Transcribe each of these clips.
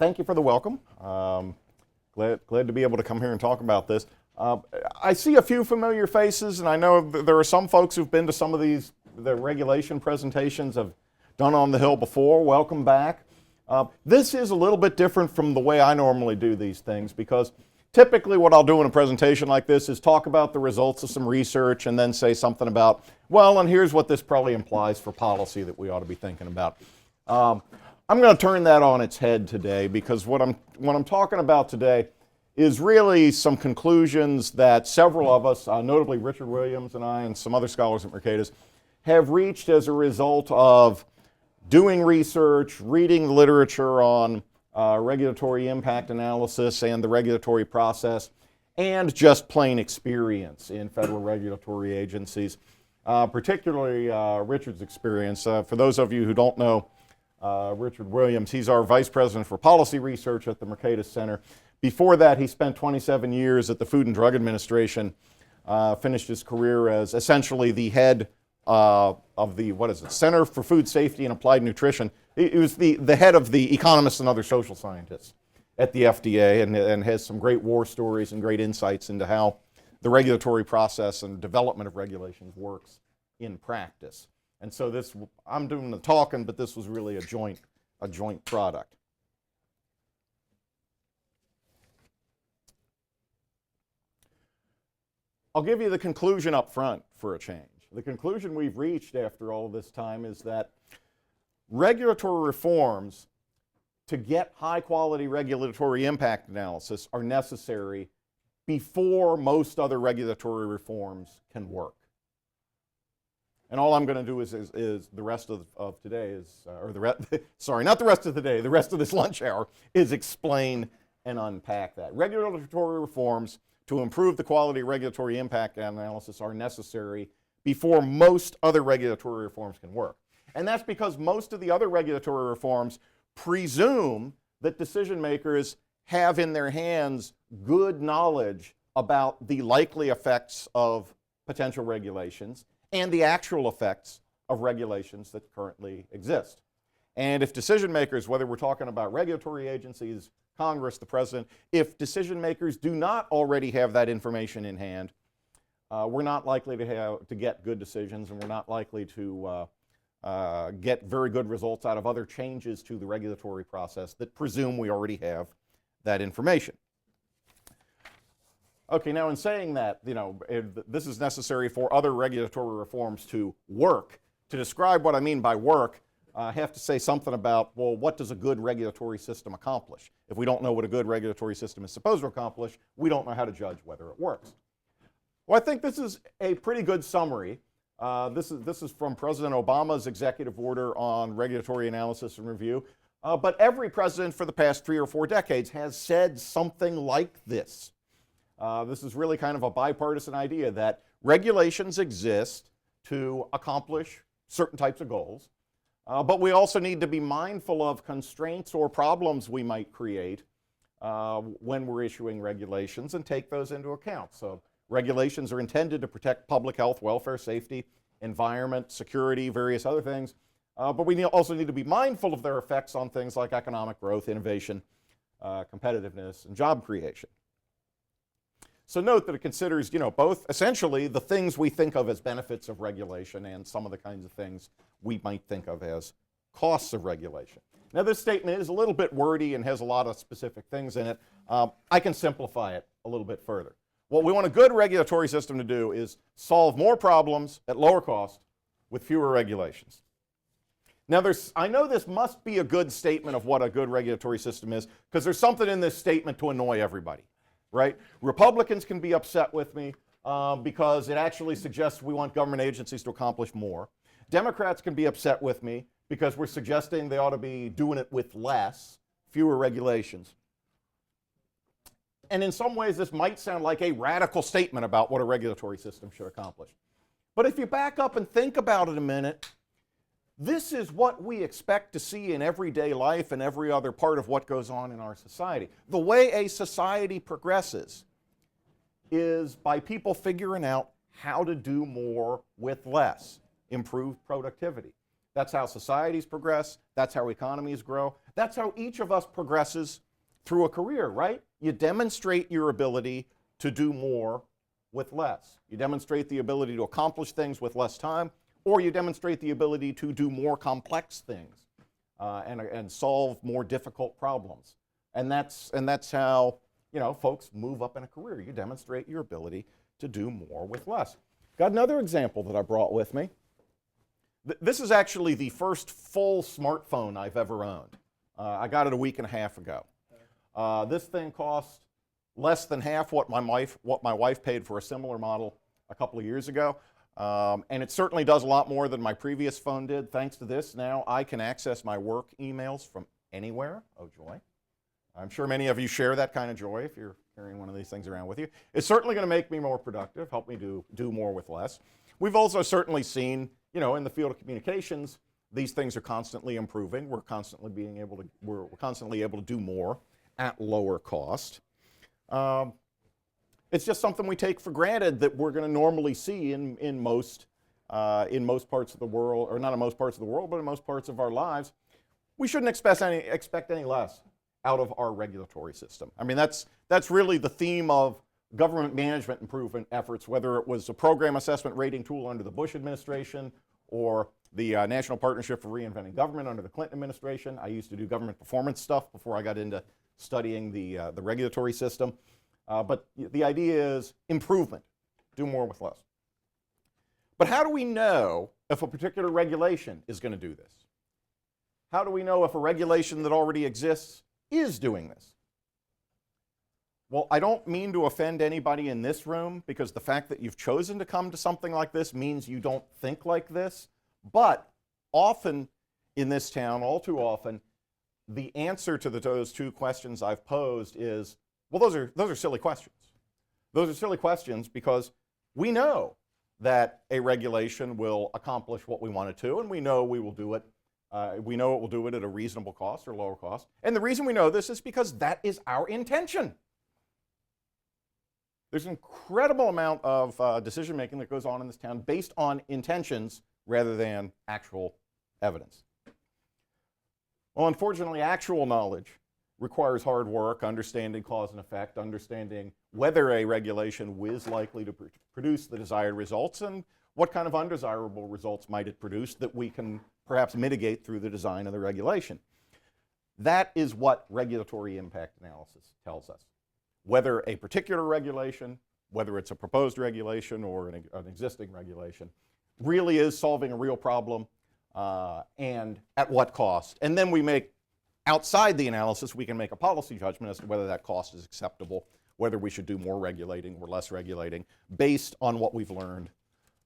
thank you for the welcome. Glad to be able to come here and talk about this. I see a few familiar faces, and I know there are some folks who've been to some of the regulation presentations have done on the Hill before. Welcome back. This is a little bit different from the way I normally do these things, because typically what I'll do in a presentation like this is talk about the results of some research and then say something about, well, and here's what this probably implies for policy that we ought to be thinking about. I'm going to turn that on its head today, because what I'm talking about today is really some conclusions that several of us, notably Richard Williams and I and some other scholars at Mercatus, have reached as a result of doing research, reading the literature on regulatory impact analysis and the regulatory process, and just plain experience in federal regulatory agencies, particularly Richard's experience. For those of you who don't know Richard Williams, he's our Vice President for Policy Research at the Mercatus Center. Before that, he spent 27 years at the Food and Drug Administration, finished his career as essentially the head of the, Center for Food Safety and Applied Nutrition. He was the head of the economists and other social scientists at the FDA, and has some great war stories and great insights into how the regulatory process and development of regulations works in practice. And so I'm doing the talking, but this was really a joint product. I'll give you the conclusion up front for a change. The conclusion we've reached after all this time is that regulatory reforms to get high-quality regulatory impact analysis are necessary before most other regulatory reforms can work. And all I'm going to do is the rest of today is, sorry, not the rest of the day, the rest of this lunch hour is explain and unpack that. Regulatory reforms to improve the quality of regulatory impact analysis are necessary before most other regulatory reforms can work. And that's because most of the other regulatory reforms presume that decision makers have in their hands good knowledge about the likely effects of potential regulations and the actual effects of regulations that currently exist. And if decision makers, whether we're talking about regulatory agencies, Congress, the President, if decision makers do not already have that information in hand, we're not likely to get good decisions, and we're not likely to get very good results out of other changes to the regulatory process that presume we already have that information. Okay, now in saying that, this is necessary for other regulatory reforms to work. To describe what I mean by work, I have to say something about, well, what does a good regulatory system accomplish? If we don't know what a good regulatory system is supposed to accomplish, we don't know how to judge whether it works. Well, I think this is a pretty good summary. This is from President Obama's executive order on regulatory analysis and review. But every president for the past 3 or 4 decades has said something like this. This is really kind of a bipartisan idea that regulations exist to accomplish certain types of goals, but we also need to be mindful of constraints or problems we might create when we're issuing regulations and take those into account. So regulations are intended to protect public health, welfare, safety, environment, security, various other things, but we also need to be mindful of their effects on things like economic growth, innovation, competitiveness, and job creation. So note that it considers, both essentially the things we think of as benefits of regulation and some of the kinds of things we might think of as costs of regulation. Now, this statement is a little bit wordy and has a lot of specific things in it. I can simplify it a little bit further. What we want a good regulatory system to do is solve more problems at lower cost with fewer regulations. Now, I know this must be a good statement of what a good regulatory system is, because there's something in this statement to annoy everybody. Right? Republicans can be upset with me because it actually suggests we want government agencies to accomplish more. Democrats can be upset with me because we're suggesting they ought to be doing it with less, fewer regulations. And in some ways, this might sound like a radical statement about what a regulatory system should accomplish. But if you back up and think about it a minute, this is what we expect to see in everyday life and every other part of what goes on in our society. The way a society progresses is by people figuring out how to do more with less, improve productivity. That's how societies progress. That's how economies grow. That's how each of us progresses through a career, right? You demonstrate your ability to do more with less. You demonstrate the ability to accomplish things with less time, or you demonstrate the ability to do more complex things and solve more difficult problems. And that's how, you know, folks move up in a career. You demonstrate your ability to do more with less. Got another example that I brought with me. This is actually the first full smartphone I've ever owned. I got it a week and a half ago. This thing cost less than half what my wife paid for a similar model a couple of years ago. And it certainly does a lot more than my previous phone did. Thanks to this, now I can access my work emails from anywhere. Oh, joy. I'm sure many of you share that kind of joy if you're carrying one of these things around with you. It's certainly going to make me more productive, help me do more with less. We've also certainly seen, you know, in the field of communications, these things are constantly improving. We're constantly able to do more at lower cost. It's just something we take for granted that we're going to normally see in most parts of the world, or not in most parts of the world, but in most parts of our lives. We shouldn't expect any less out of our regulatory system. I mean, that's really the theme of government management improvement efforts, whether it was a program assessment rating tool under the Bush administration or the National Partnership for Reinventing Government under the Clinton administration. I used to do government performance stuff before I got into studying the regulatory system. But the idea is improvement, do more with less. But how do we know if a particular regulation is going to do this? How do we know if a regulation that already exists is doing this? Well, I don't mean to offend anybody in this room, because the fact that you've chosen to come to something like this means you don't think like this. But often in this town, all too often, the answer to those two questions I've posed is, well, those are silly questions. Those are silly questions because we know that a regulation will accomplish what we want it to, and we know we will do it. We know it will do it at a reasonable cost or lower cost. And the reason we know this is because that is our intention. There's an incredible amount of decision-making that goes on in this town based on intentions rather than actual evidence. Well, unfortunately, actual knowledge requires hard work, understanding cause and effect, understanding whether a regulation is likely to produce the desired results, and what kind of undesirable results might it produce that we can perhaps mitigate through the design of the regulation. That is what regulatory impact analysis tells us. Whether a particular regulation, whether it's a proposed regulation or an existing regulation, really is solving a real problem, and at what cost. And then we make, outside the analysis, we can make a policy judgment as to whether that cost is acceptable, whether we should do more regulating or less regulating, based on what we've learned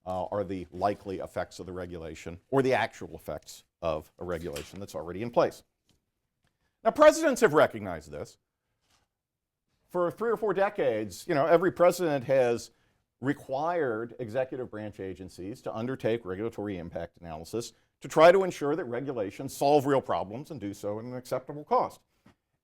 are the likely effects of the regulation or the actual effects of a regulation that's already in place. Now, presidents have recognized this. For 3 or 4 decades, you know, every president has required executive branch agencies to undertake regulatory impact analysis to try to ensure that regulations solve real problems and do so at an acceptable cost.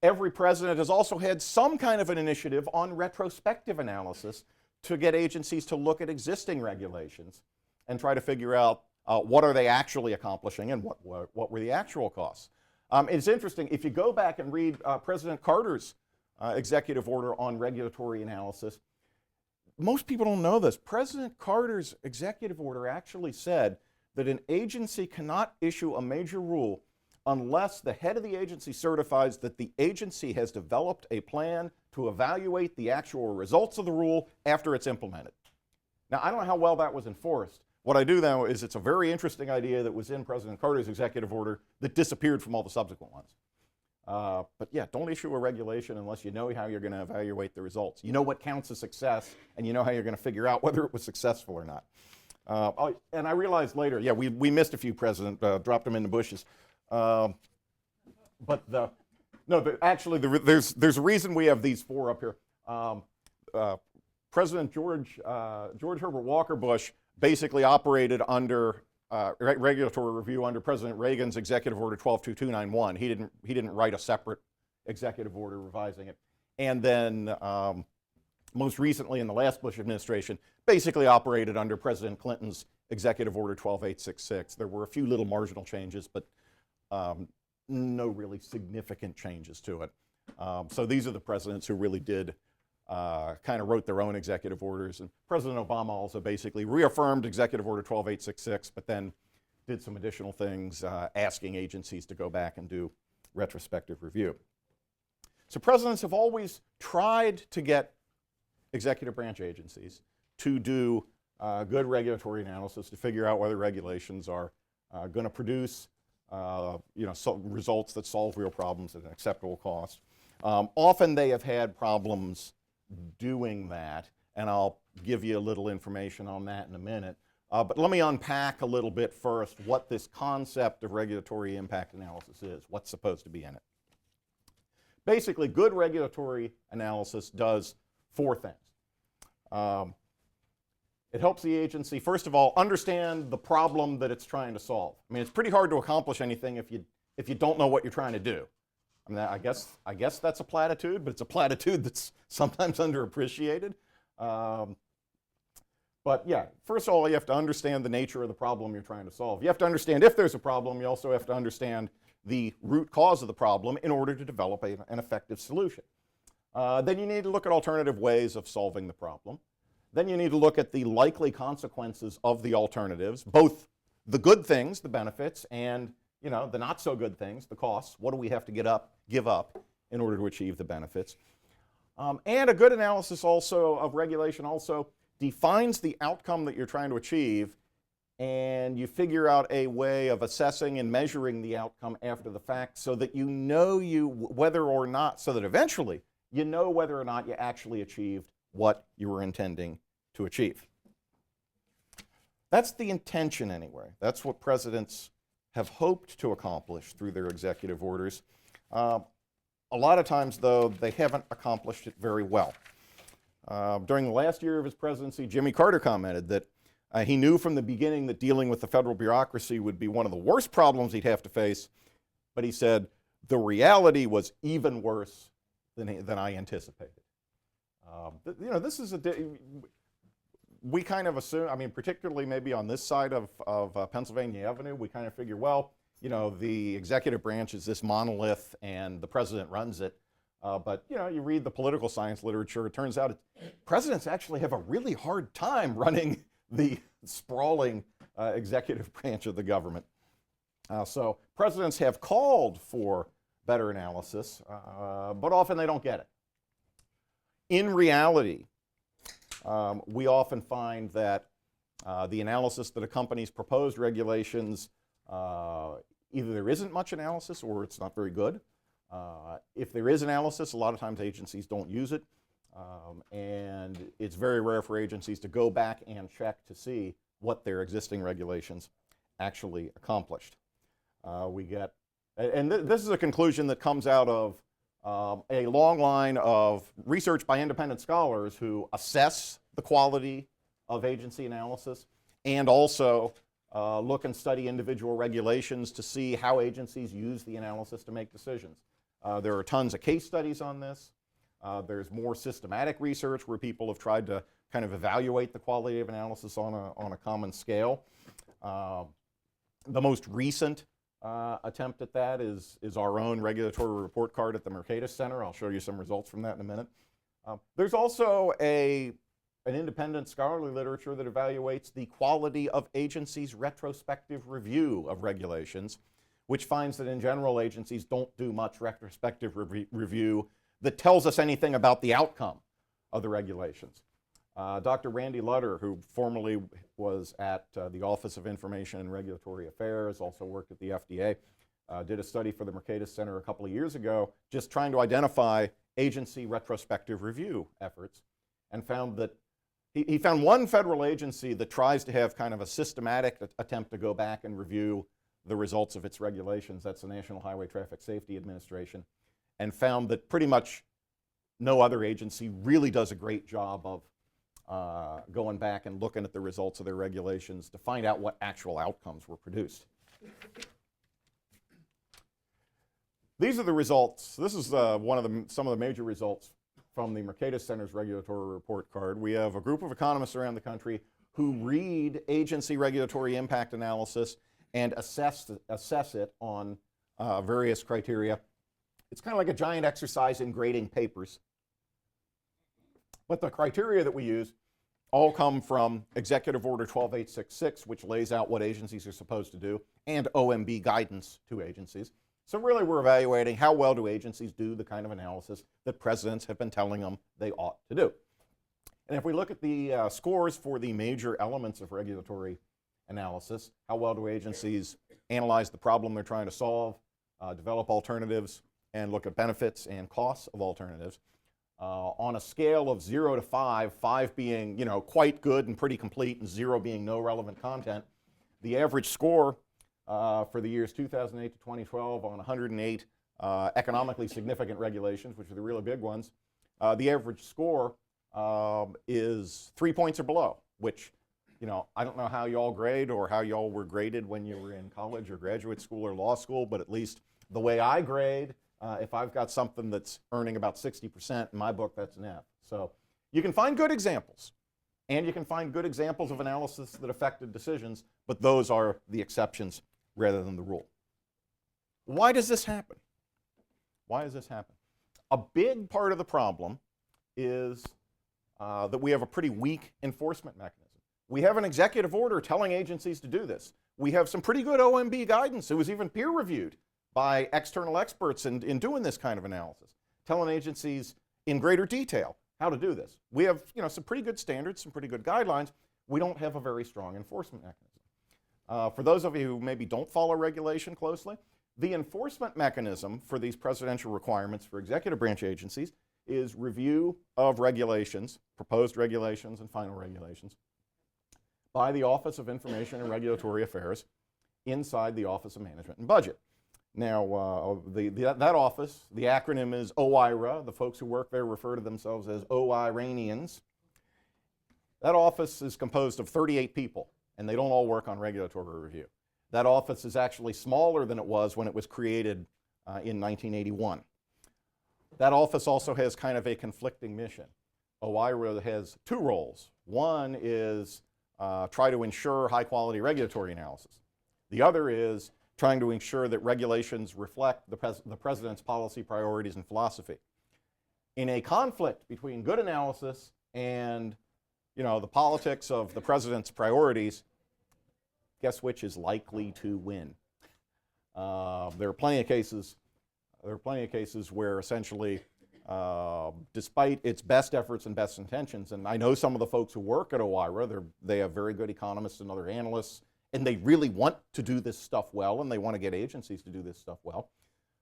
Every president has also had some kind of an initiative on retrospective analysis to get agencies to look at existing regulations and try to figure out what are they actually accomplishing and what were the actual costs. It's interesting, if you go back and read President Carter's executive order on regulatory analysis, most people don't know this. President Carter's executive order actually said that an agency cannot issue a major rule unless the head of the agency certifies that the agency has developed a plan to evaluate the actual results of the rule after it's implemented. Now, I don't know how well that was enforced. What I do know is it's a very interesting idea that was in President Carter's executive order that disappeared from all the subsequent ones. But yeah, don't issue a regulation unless you know how you're going to evaluate the results. You know what counts as success, and you know how you're going to figure out whether it was successful or not. And I realized later, yeah, we missed a few presidents, dropped them in the bushes. But actually, there's a reason we have these 4 up here. President George Herbert Walker Bush basically operated under regulatory review under President Reagan's Executive Order 122291. He didn't write a separate executive order revising it. And then most recently in the last Bush administration, basically operated under President Clinton's Executive Order 12866. There were a few little marginal changes, but no really significant changes to it. So these are the presidents who really did kind of wrote their own executive orders. And President Obama also basically reaffirmed Executive Order 12866, but then did some additional things, asking agencies to go back and do retrospective review. So presidents have always tried to get executive branch agencies to do good regulatory analysis to figure out whether regulations are going to produce results that solve real problems at an acceptable cost. Often they have had problems doing that, and I'll give you a little information on that in a minute. But let me unpack a little bit first what this concept of regulatory impact analysis is, what's supposed to be in it. Basically, good regulatory analysis does four things. It helps the agency, first of all, understand the problem that it's trying to solve. I mean, it's pretty hard to accomplish anything if you don't know what you're trying to do. I mean, I guess that's a platitude, but it's a platitude that's sometimes underappreciated. But yeah, first of all, you have to understand the nature of the problem you're trying to solve. You have to understand if there's a problem. You also have to understand the root cause of the problem in order to develop an effective solution. Then you need to look at alternative ways of solving the problem. Then you need to look at the likely consequences of the alternatives, both the good things, the benefits, and the not so good things, the costs. What do we have to give up in order to achieve the benefits? And a good analysis also of regulation also defines the outcome that you're trying to achieve, and you figure out a way of assessing and measuring the outcome after the fact so that you know whether or not, so that eventually you know whether or not you actually achieved what you were intending to achieve. That's the intention anyway. That's what presidents have hoped to accomplish through their executive orders. A lot of times, though, they haven't accomplished it very well. During the last year of his presidency, Jimmy Carter commented that he knew from the beginning that dealing with the federal bureaucracy would be one of the worst problems he'd have to face, but he said the reality was even worse than I anticipated. This is we kind of assume, I mean, particularly maybe on this side of Pennsylvania Avenue, we kind of figure, well, the executive branch is this monolith and the president runs it. But you read the political science literature, it turns out presidents actually have a really hard time running the sprawling executive branch of the government. So presidents have called for better analysis, but often they don't get it. In reality, we often find that the analysis that accompanies proposed regulations, either there isn't much analysis or it's not very good. If there is analysis, a lot of times agencies don't use it, and it's very rare for agencies to go back and check to see what their existing regulations actually accomplished. This is a conclusion that comes out of a long line of research by independent scholars who assess the quality of agency analysis and also look and study individual regulations to see how agencies use the analysis to make decisions. There are tons of case studies on this. There's more systematic research where people have tried to kind of evaluate the quality of analysis on a common scale. The most recent attempt at that is our own regulatory report card at the Mercatus Center. I'll show you some results from that in a minute. There's also an independent scholarly literature that evaluates the quality of agencies' retrospective review of regulations, which finds that in general agencies don't do much retrospective review that tells us anything about the outcome of the regulations. Dr. Randy Lutter, who formerly was at the Office of Information and Regulatory Affairs, also worked at the FDA, did a study for the Mercatus Center a couple of years ago, just trying to identify agency retrospective review efforts, and found that he found one federal agency that tries to have kind of a systematic attempt to go back and review the results of its regulations. That's the National Highway Traffic Safety Administration, and found that pretty much no other agency really does a great job of going back and looking at the results of their regulations to find out what actual outcomes were produced. These are the results. This is some of the major results from the Mercatus Center's regulatory report card. We have a group of economists around the country who read agency regulatory impact analysis and assess it on various criteria. It's kind of like a giant exercise in grading papers. But the criteria that we use all come from Executive Order 12866, which lays out what agencies are supposed to do, and OMB guidance to agencies. So really we're evaluating how well do agencies do the kind of analysis that presidents have been telling them they ought to do. And if we look at the scores for the major elements of regulatory analysis, how well do agencies analyze the problem they're trying to solve, develop alternatives, and look at benefits and costs of alternatives. On a scale of 0 to 5, 5 being, quite good and pretty complete, and 0 being no relevant content, the average score for the years 2008 to 2012 on 108 economically significant regulations, which are the really big ones, the average score is 3 points or below, which, I don't know how y'all grade or how y'all were graded when you were in college or graduate school or law school, but at least the way I grade, if I've got something that's earning about 60%, in my book, that's an F. So you can find good examples, and you can find good examples of analysis that affected decisions, but those are the exceptions rather than the rule. Why does this happen? Why does this happen? A big part of the problem is that we have a pretty weak enforcement mechanism. We have an executive order telling agencies to do this. We have some pretty good OMB guidance. It was even peer-reviewed by external experts in doing this kind of analysis, telling agencies in greater detail how to do this. We have some pretty good standards, some pretty good guidelines. We don't have a very strong enforcement mechanism. For those of you who maybe don't follow regulation closely, the enforcement mechanism for these presidential requirements for executive branch agencies is review of regulations, proposed regulations and final regulations, by the Office of Information and Regulatory Affairs inside the Office of Management and Budget. Now, that office, the acronym is OIRA. The folks who work there refer to themselves as OIRanians. That office is composed of 38 people, and they don't all work on regulatory review. That office is actually smaller than it was when it was created in 1981. That office also has kind of a conflicting mission. OIRA has two roles. One is try to ensure high-quality regulatory analysis. The other is trying to ensure that regulations reflect the president's policy priorities and philosophy. In a conflict between good analysis and the politics of the president's priorities, guess which is likely to win? There are plenty of cases where essentially, despite its best efforts and best intentions, and I know some of the folks who work at OIRA, they have very good economists and other analysts, and they really want to do this stuff well, and they want to get agencies to do this stuff well.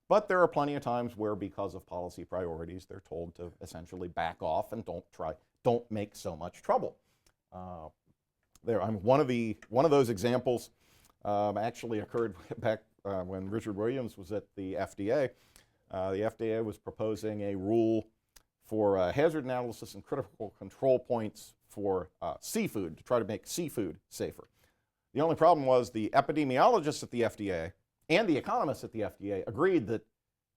But there are plenty of times where, because of policy priorities, they're told to essentially back off and don't make so much trouble. One of those examples actually occurred back when Richard Williams was at the FDA. The FDA was proposing a rule for hazard analysis and critical control points for seafood, to try to make seafood safer. The only problem was the epidemiologists at the FDA and the economists at the FDA agreed that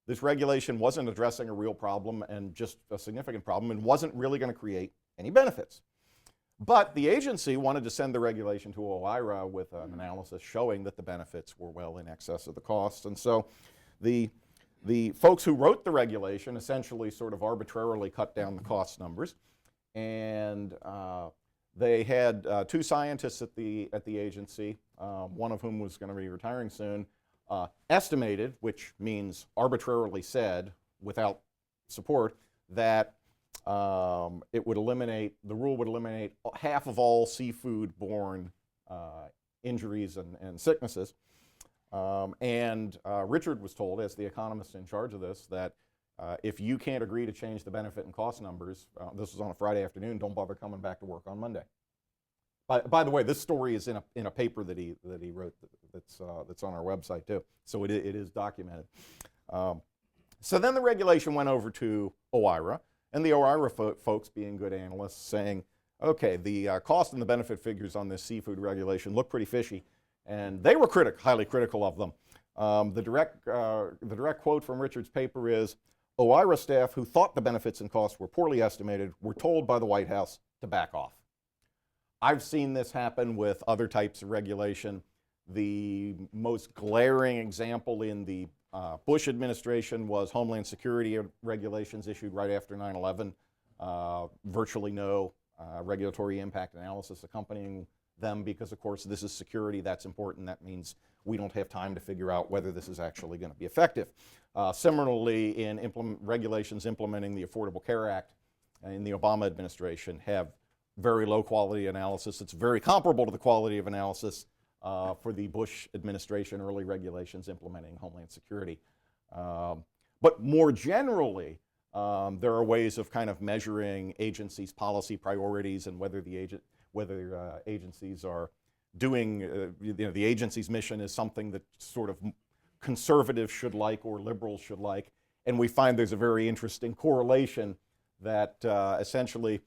this regulation wasn't addressing a real problem and just a significant problem and wasn't really going to create any benefits. But the agency wanted to send the regulation to OIRA with an analysis showing that the benefits were well in excess of the costs. And so the folks who wrote the regulation essentially sort of arbitrarily cut down the cost numbers. And they had two scientists at the agency, one of whom was going to be retiring soon, estimated, which means arbitrarily said without support, that the rule would eliminate half of all seafood-borne injuries and sicknesses. Richard was told, as the economist in charge of this, that if you can't agree to change the benefit and cost numbers, this was on a Friday afternoon, don't bother coming back to work on Monday. By the way, this story is in a paper that he wrote that's on our website too, so it is documented. So then the regulation went over to OIRA, and the OIRA folks, being good analysts, saying, okay, the cost and the benefit figures on this seafood regulation look pretty fishy, and they were highly critical of them. The direct quote from Richard's paper is, OIRA staff who thought the benefits and costs were poorly estimated were told by the White House to back off. I've seen this happen with other types of regulation. The most glaring example in the Bush administration was Homeland Security regulations issued right after 9/11. Virtually no regulatory impact analysis accompanying them because, of course, this is security. That's important. That means we don't have time to figure out whether this is actually going to be effective. Similarly, in regulations implementing the Affordable Care Act in the Obama administration have very low quality analysis. It's very comparable to the quality of analysis for the Bush administration early regulations implementing Homeland Security. But more generally, there are ways of kind of measuring agencies' policy priorities and whether the agencies are doing, the agency's mission is something that sort of conservatives should like or liberals should like. And we find there's a very interesting correlation that essentially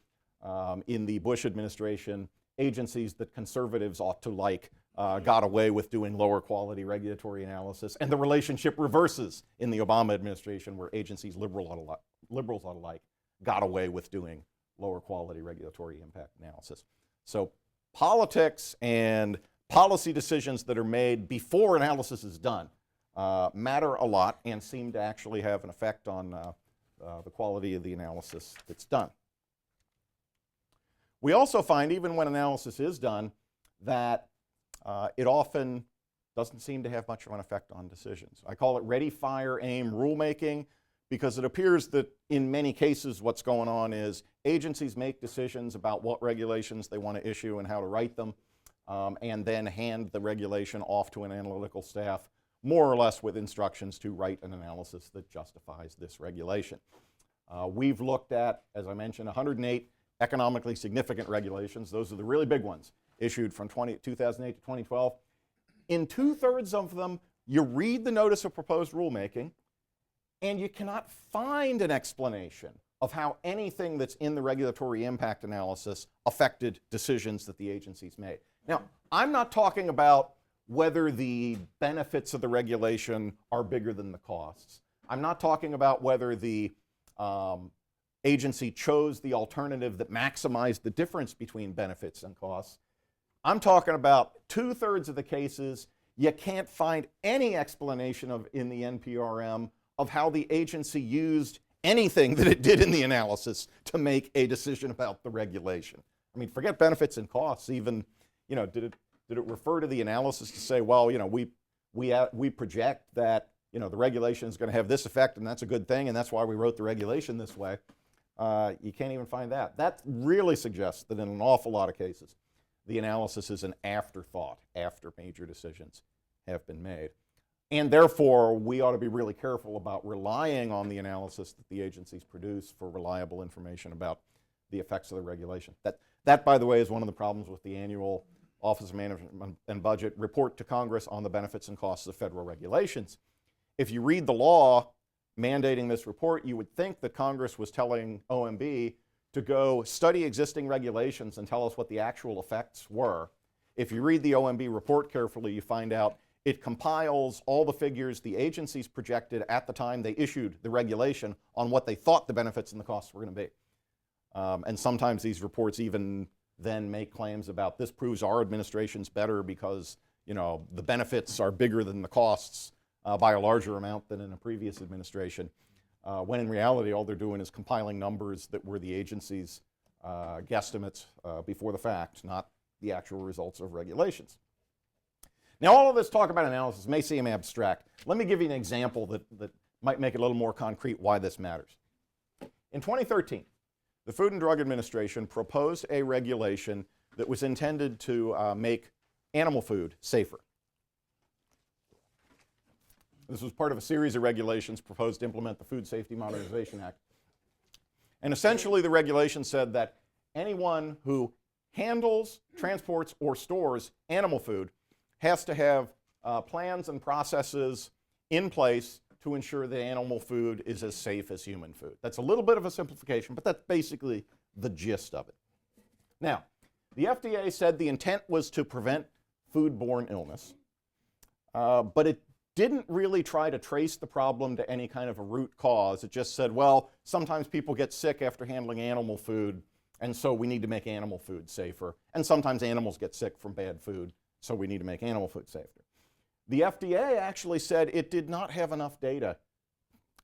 in the Bush administration, agencies that conservatives ought to like got away with doing lower quality regulatory analysis, and the relationship reverses in the Obama administration, where agencies liberals ought to like got away with doing lower quality regulatory impact analysis. So politics and policy decisions that are made before analysis is done matter a lot and seem to actually have an effect on the quality of the analysis that's done. We also find, even when analysis is done, that it often doesn't seem to have much of an effect on decisions. I call it ready, fire, aim rulemaking, because it appears that in many cases what's going on is agencies make decisions about what regulations they want to issue and how to write them, and then hand the regulation off to an analytical staff, more or less with instructions to write an analysis that justifies this regulation. We've looked at, as I mentioned, 108 economically significant regulations. Those are the really big ones, issued from 2008 to 2012. In 2/3 of them, you read the notice of proposed rulemaking, and you cannot find an explanation of how anything that's in the regulatory impact analysis affected decisions that the agencies made. Now, I'm not talking about whether the benefits of the regulation are bigger than the costs. I'm not talking about whether the agency chose the alternative that maximized the difference between benefits and costs. I'm talking about 2/3 of the cases, you can't find any explanation in the NPRM of how the agency used anything that it did in the analysis to make a decision about the regulation. I mean, forget benefits and costs. Even, did it refer to the analysis to say, well, we project that the regulation is going to have this effect, and that's a good thing, and that's why we wrote the regulation this way. You can't even find that. That really suggests that in an awful lot of cases, the analysis is an afterthought after major decisions have been made. And therefore, we ought to be really careful about relying on the analysis that the agencies produce for reliable information about the effects of the regulation. That, by the way, is one of the problems with the annual Office of Management and Budget report to Congress on the benefits and costs of federal regulations. If you read the law mandating this report, you would think that Congress was telling OMB to go study existing regulations and tell us what the actual effects were. If you read the OMB report carefully, you find out it compiles all the figures the agencies projected at the time they issued the regulation on what they thought the benefits and the costs were going to be. And sometimes these reports even then make claims about this proves our administration's better because the benefits are bigger than the costs by a larger amount than in a previous administration, when in reality all they're doing is compiling numbers that were the agency's guesstimates before the fact, not the actual results of regulations. Now, all of this talk about analysis may seem abstract. Let me give you an example that might make it a little more concrete why this matters. In 2013, the Food and Drug Administration proposed a regulation that was intended to make animal food safer. This was part of a series of regulations proposed to implement the Food Safety Modernization Act. And essentially the regulation said that anyone who handles, transports, or stores animal food has to have plans and processes in place to ensure that animal food is as safe as human food. That's a little bit of a simplification, but that's basically the gist of it. Now, the FDA said the intent was to prevent foodborne illness, but it didn't really try to trace the problem to any kind of a root cause. It just said, well, sometimes people get sick after handling animal food, and so we need to make animal food safer. And sometimes animals get sick from bad food, so we need to make animal food safer. The FDA actually said it did not have enough data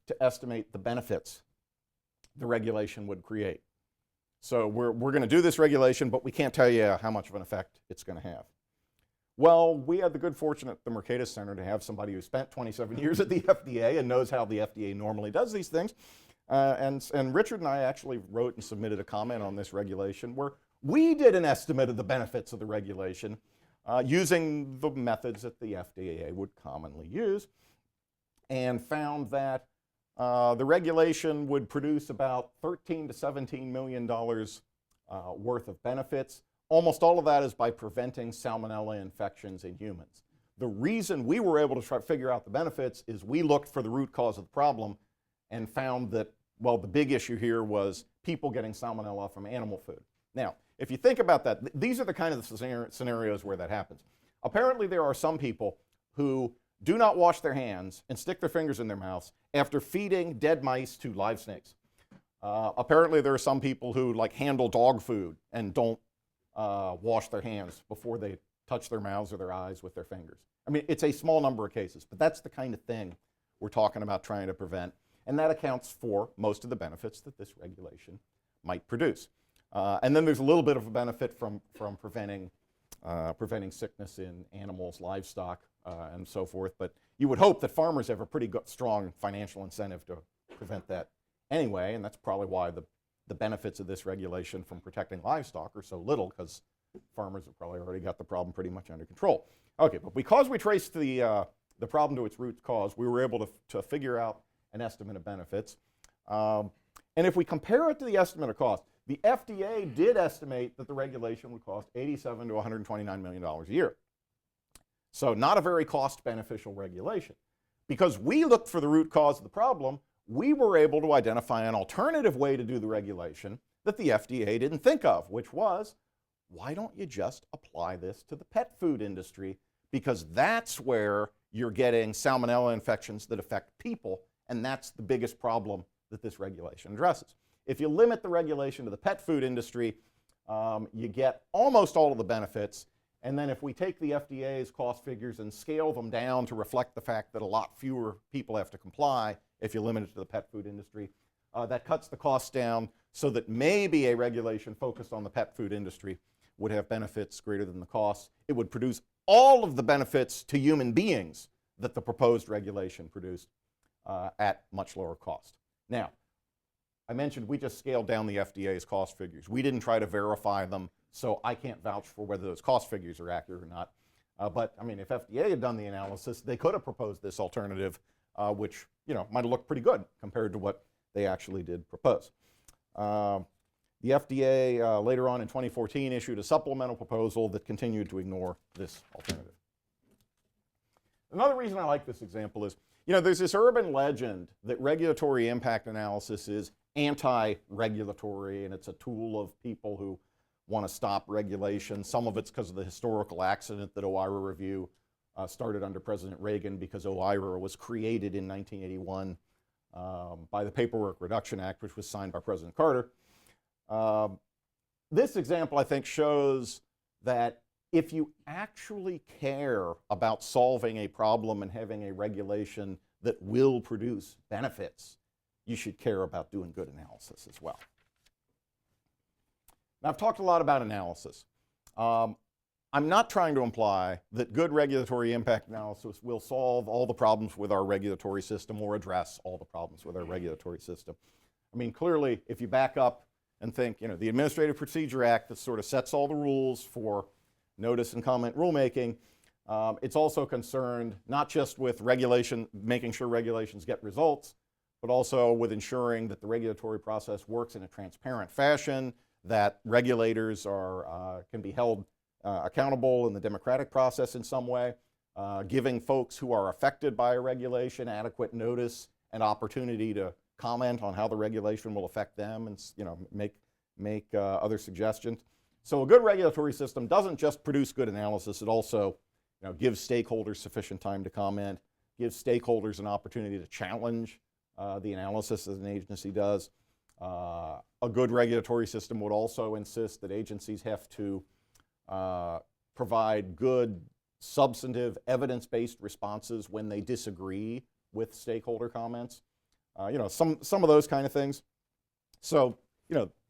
to estimate the benefits the regulation would create. So we're going to do this regulation, but we can't tell you how much of an effect it's going to have. Well, we had the good fortune at the Mercatus Center to have somebody who spent 27 years at the FDA and knows how the FDA normally does these things. And Richard and I actually wrote and submitted a comment on this regulation where we did an estimate of the benefits of the regulation using the methods that the FDA would commonly use, and found that the regulation would produce about $13 to $17 million worth of benefits. Almost all of that is by preventing salmonella infections in humans. The reason we were able to try to figure out the benefits is we looked for the root cause of the problem and found that, well, the big issue here was people getting salmonella from animal food. Now, if you think about that, these are the kind of scenarios where that happens. Apparently, there are some people who do not wash their hands and stick their fingers in their mouths after feeding dead mice to live snakes. Apparently, there are some people who handle dog food and don't wash their hands before they touch their mouths or their eyes with their fingers. I mean, it's a small number of cases, but that's the kind of thing we're talking about trying to prevent, and that accounts for most of the benefits that this regulation might produce. And then there's a little bit of a benefit from preventing sickness in animals, livestock, and so forth, but you would hope that farmers have a pretty strong financial incentive to prevent that anyway, and that's probably why the benefits of this regulation from protecting livestock are so little, because farmers have probably already got the problem pretty much under control. Okay, but because we traced the problem to its root cause, we were able to figure out an estimate of benefits. And if we compare it to the estimate of cost, the FDA did estimate that the regulation would cost $87 to $129 million a year. So not a very cost-beneficial regulation. Because we looked for the root cause of the problem, we were able to identify an alternative way to do the regulation that the FDA didn't think of, which was, why don't you just apply this to the pet food industry? Because that's where you're getting salmonella infections that affect people, and that's the biggest problem that this regulation addresses. If you limit the regulation to the pet food industry, you get almost all of the benefits. And then if we take the FDA's cost figures and scale them down to reflect the fact that a lot fewer people have to comply if you limit it to the pet food industry, that cuts the costs down so that maybe a regulation focused on the pet food industry would have benefits greater than the costs. It would produce all of the benefits to human beings that the proposed regulation produced at much lower cost. Now, I mentioned we just scaled down the FDA's cost figures. We didn't try to verify them, so I can't vouch for whether those cost figures are accurate or not. But I mean, if FDA had done the analysis, they could have proposed this alternative, which might have looked pretty good compared to what they actually did propose. The FDA later on in 2014 issued a supplemental proposal that continued to ignore this alternative. Another reason I like this example is, there's this urban legend that regulatory impact analysis is anti-regulatory, and it's a tool of people who want to stop regulation. Some of it's because of the historical accident that OIRA review started under President Reagan, because OIRA was created in 1981 by the Paperwork Reduction Act, which was signed by President Carter. This example, I think, shows that if you actually care about solving a problem and having a regulation that will produce benefits, you should care about doing good analysis as well. Now, I've talked a lot about analysis. I'm not trying to imply that good regulatory impact analysis will solve all the problems with our regulatory system or address all the problems with our regulatory system. I mean, clearly, if you back up and think, the Administrative Procedure Act that sort of sets all the rules for notice and comment rulemaking, it's also concerned not just with making sure regulations get results, but also with ensuring that the regulatory process works in a transparent fashion, that regulators can be held accountable in the democratic process in some way, giving folks who are affected by a regulation adequate notice and opportunity to comment on how the regulation will affect them, and make other suggestions. So a good regulatory system doesn't just produce good analysis, it also gives stakeholders sufficient time to comment, gives stakeholders an opportunity to challenge the analysis that an agency does. A good regulatory system would also insist that agencies have to provide good, substantive, evidence-based responses when they disagree with stakeholder comments. Some of those kind of things. So,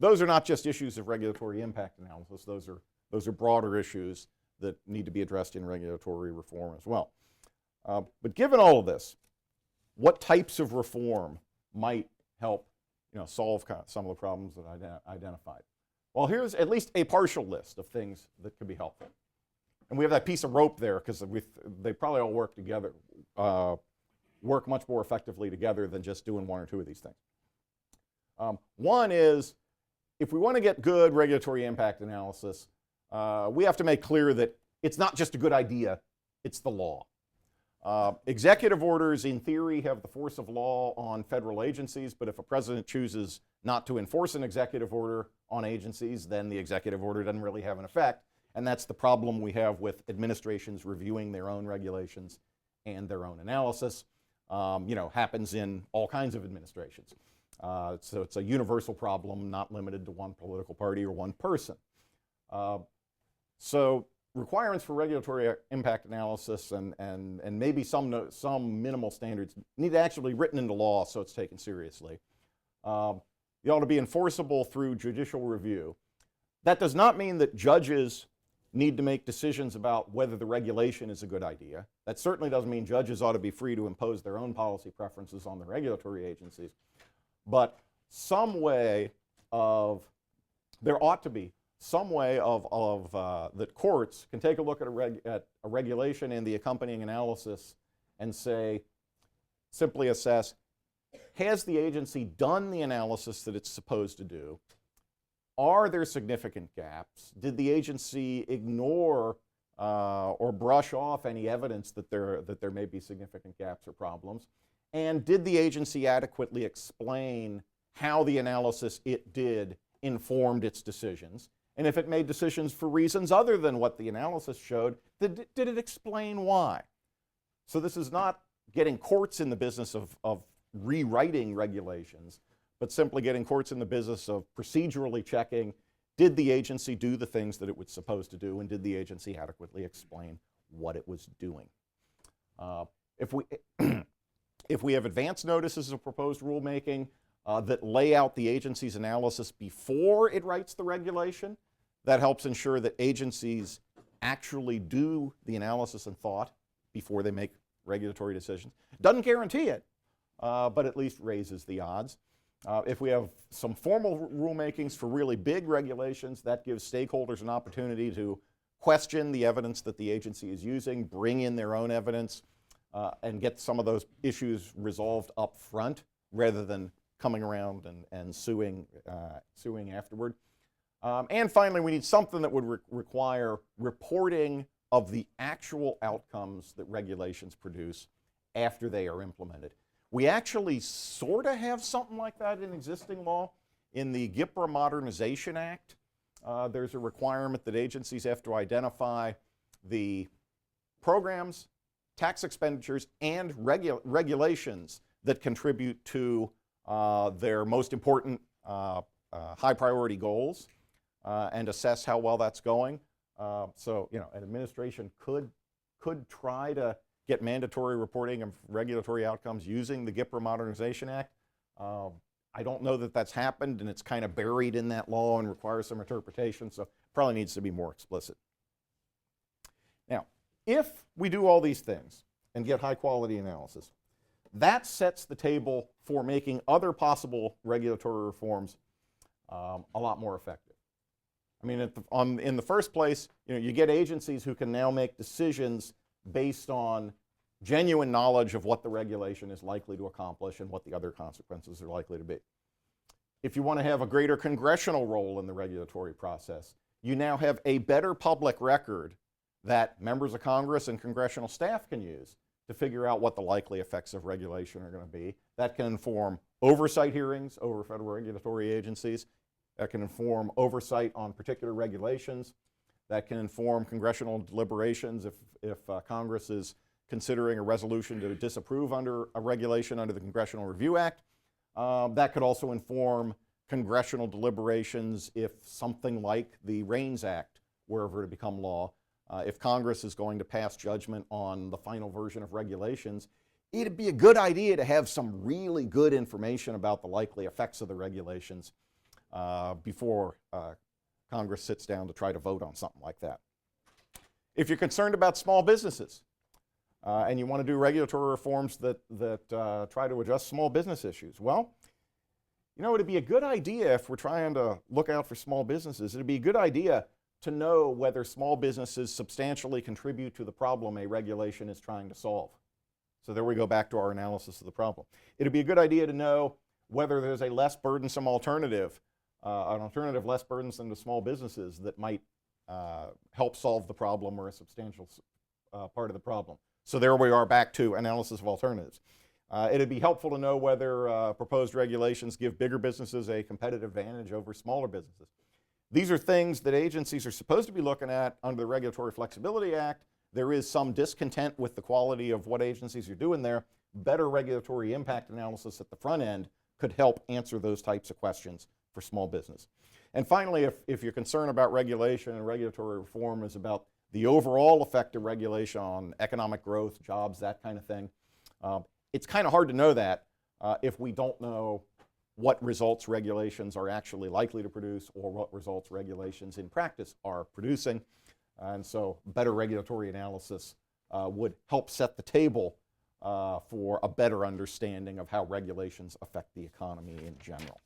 those are not just issues of regulatory impact analysis. Those are broader issues that need to be addressed in regulatory reform as well. But given all of this, what types of reform might help solve some of the problems that I identified? Well, here's at least a partial list of things that could be helpful. And we have that piece of rope there because they probably all work together, work much more effectively together than just doing one or two of these things. One is, if we want to get good regulatory impact analysis, we have to make clear that it's not just a good idea, it's the law. Executive orders, in theory, have the force of law on federal agencies, but if a president chooses not to enforce an executive order on agencies, then the executive order doesn't really have an effect. And that's the problem we have with administrations reviewing their own regulations and their own analysis. Happens in all kinds of administrations. So it's a universal problem, not limited to one political party or one person. So requirements for regulatory impact analysis and maybe some minimal standards need to actually be written into law so it's taken seriously. They ought to be enforceable through judicial review. That does not mean that judges need to make decisions about whether the regulation is a good idea. That certainly doesn't mean judges ought to be free to impose their own policy preferences on the regulatory agencies. But there ought to be some way that courts can take a look at a regulation and the accompanying analysis and simply assess, has the agency done the analysis that it's supposed to do? Are there significant gaps? Did the agency ignore or brush off any evidence that there may be significant gaps or problems? And did the agency adequately explain how the analysis it did informed its decisions? And if it made decisions for reasons other than what the analysis showed, did it explain why? So this is not getting courts in the business of rewriting regulations, but simply getting courts in the business of procedurally checking, did the agency do the things that it was supposed to do, and did the agency adequately explain what it was doing? If we have advance notices of proposed rulemaking that lay out the agency's analysis before it writes the regulation, that helps ensure that agencies actually do the analysis and thought before they make regulatory decisions. Doesn't guarantee it, but at least raises the odds. If we have some formal rulemakings for really big regulations, that gives stakeholders an opportunity to question the evidence that the agency is using, bring in their own evidence, and get some of those issues resolved up front rather than coming around and suing afterward. And finally, we need something that would require reporting of the actual outcomes that regulations produce after they are implemented. We actually sort of have something like that in existing law. In the GIPRA Modernization Act, there's a requirement that agencies have to identify the programs, tax expenditures, and regulations that contribute to their most important high priority goals and assess how well that's going. So, an administration could try to get mandatory reporting of regulatory outcomes using the GIPRA Modernization Act. I don't know that that's happened, and it's kind of buried in that law and requires some interpretation, so probably needs to be more explicit. Now, if we do all these things and get high quality analysis, that sets the table for making other possible regulatory reforms a lot more effective. I mean, in the first place, you get agencies who can now make decisions based on genuine knowledge of what the regulation is likely to accomplish and what the other consequences are likely to be. If you want to have a greater congressional role in the regulatory process, you now have a better public record that members of Congress and congressional staff can use to figure out what the likely effects of regulation are going to be. That can inform oversight hearings over federal regulatory agencies. That can inform oversight on particular regulations. That can inform congressional deliberations if Congress is considering a resolution to disapprove under a regulation under the Congressional Review Act. That could also inform congressional deliberations if something like the REINS Act were ever to become law. If Congress is going to pass judgment on the final version of regulations, it'd be a good idea to have some really good information about the likely effects of the regulations before Congress sits down to try to vote on something like that. If you're concerned about small businesses and you want to do regulatory reforms that try to address small business issues, well, you know, it'd be a good idea if we're trying to look out for small businesses, it'd be a good idea to know whether small businesses substantially contribute to the problem a regulation is trying to solve. So there we go back to our analysis of the problem. It'd be a good idea to know whether there's a less burdensome alternative, an alternative less burdensome to small businesses that might help solve the problem or a substantial part of the problem. So there we are back to analysis of alternatives. It'd be helpful to know whether proposed regulations give bigger businesses a competitive advantage over smaller businesses. These are things that agencies are supposed to be looking at under the Regulatory Flexibility Act. There is some discontent with the quality of what agencies are doing there. Better regulatory impact analysis at the front end could help answer those types of questions for small business. And finally, if your concern about regulation and regulatory reform is about the overall effect of regulation on economic growth, jobs, that kind of thing, it's kind of hard to know that if we don't know what results regulations are actually likely to produce or what results regulations in practice are producing. And so better regulatory analysis would help set the table for a better understanding of how regulations affect the economy in general.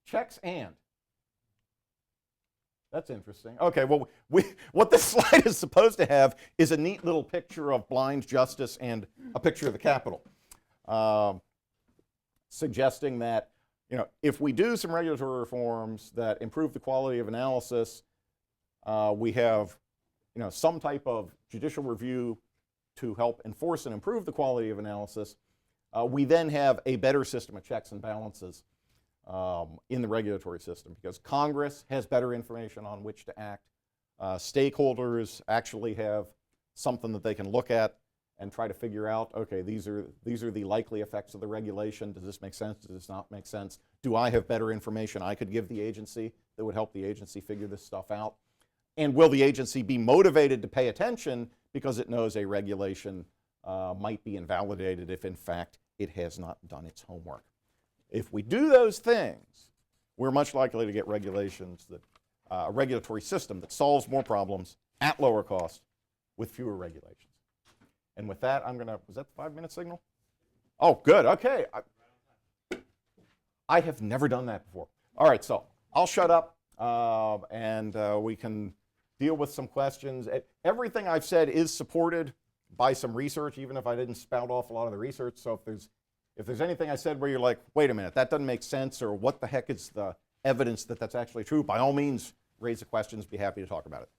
Checks and. That's interesting. Okay, well, what this slide is supposed to have is a neat little picture of blind justice and a picture of the Capitol, suggesting that, you know, if we do some regulatory reforms that improve the quality of analysis, we have, you know, some type of judicial review to help enforce and improve the quality of analysis. We then have a better system of checks and balances in the regulatory system because Congress has better information on which to act. Stakeholders actually have something that they can look at and try to figure out, okay, these are the likely effects of the regulation. Does this make sense? Does this not make sense? Do I have better information I could give the agency that would help the agency figure this stuff out? And will the agency be motivated to pay attention because it knows a regulation might be invalidated if in fact it has not done its homework? If we do those things, we're much likely to get regulations that, a regulatory system that solves more problems at lower cost with fewer regulations. And with that, I'm going to, was that the 5-minute signal? Oh, good, okay. I have never done that before. All right, so I'll shut up and we can deal with some questions. Everything I've said is supported by some research, even if I didn't spout off a lot of the research. So if there's anything I said where you're like, wait a minute, that doesn't make sense, or what the heck is the evidence that that's actually true, by all means, raise the questions, be happy to talk about it.